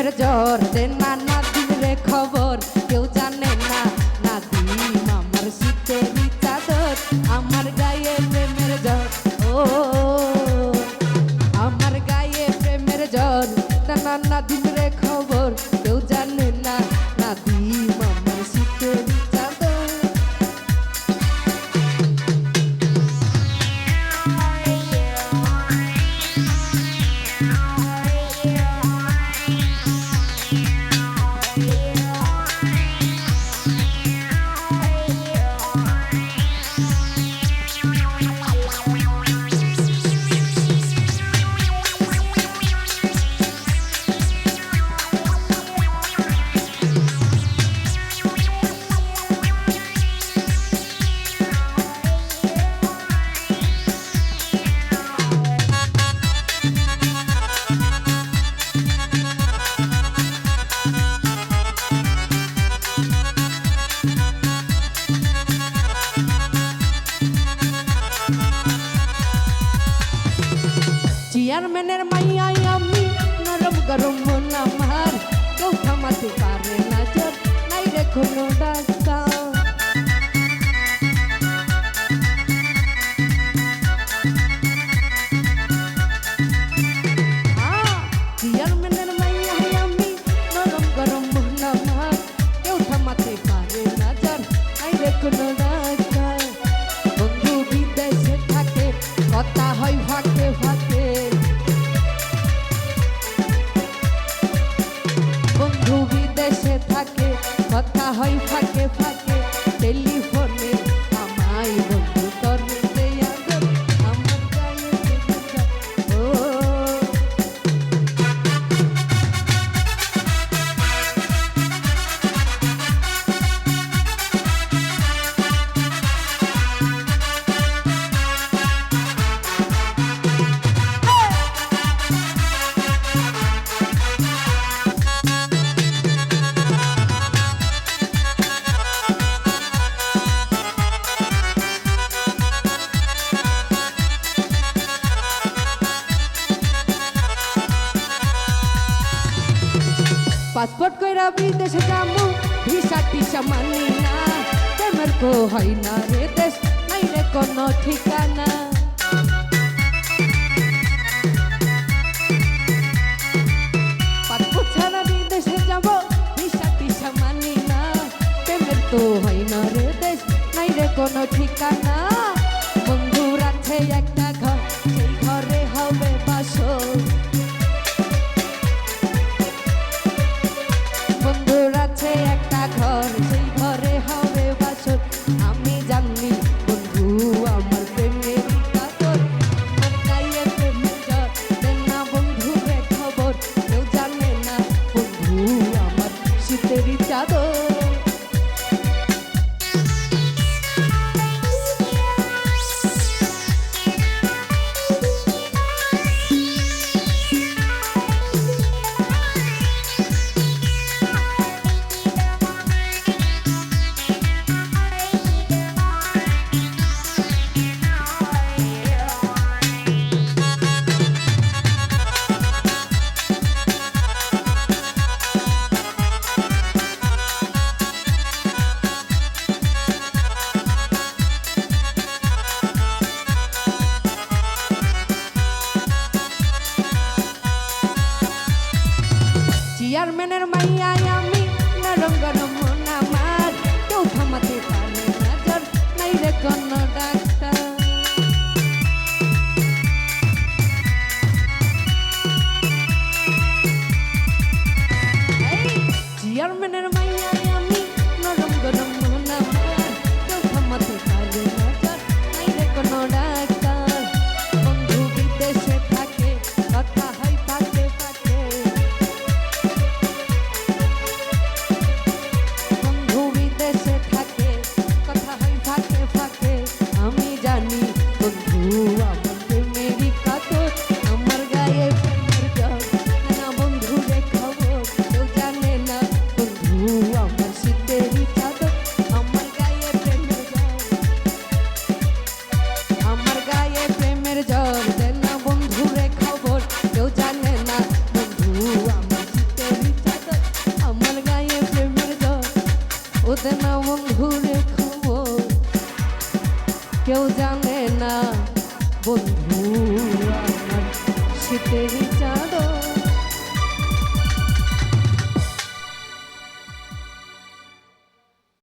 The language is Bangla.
প্রেমের জ্বর দে না নাদিম রে খবর কেউ জানে না নাদিম আমার শীতেরই চাদর আমার গায়ে প্রেমের জ্বর ও আমার গায়ে প্রেমের জ্বর দে না নাদিম রে খবর কেউ জানে না নাদিম আমার শীতেরই চাদর। চেয়ারম্যানের মাইয়াই আমি নরম গরম মন আমার কেউ থামাতে পারে না জোর নাই রে কোনো ডাক্তার। চেয়ারম্যানের মাইয়াই আমি নরম গরম মন আমার কেউ থামাতে পারে না জোর নাই রে কোনো ডাক্তার। বন্ধু বিদেশে থাকে কথা হয় ফাঁকে ফাঁকে বন্ধু বিদেশে থাকে কথা হয় ফাঁকে ফাঁকে টেলিফোনে আমায় বন্ধু করে দেয়া গো আমার গায়ে ও পাসপোর্ট কইরা বিদেশে যামু ভিসা টিসা মানি না প্রেমের তো হয় না রে দেশ নাই রে কোনো ঠিকানা। পাসপোর্ট ছাড়া বিদেশে যাব ভিসা টিসা মানি না প্রেমের তো হয় না রে দেশ নাই রে কোনো ঠিকানা। বন্ধুর আছে একটা ঘর সেই ঘরে হবে বাসর বন্ধুর আছে একটা ঘর সেই ঘরে হবে বাসর আমি জানি বন্ধু আমার প্রেমের কেউ জানে না বন্ধু আমার শীতের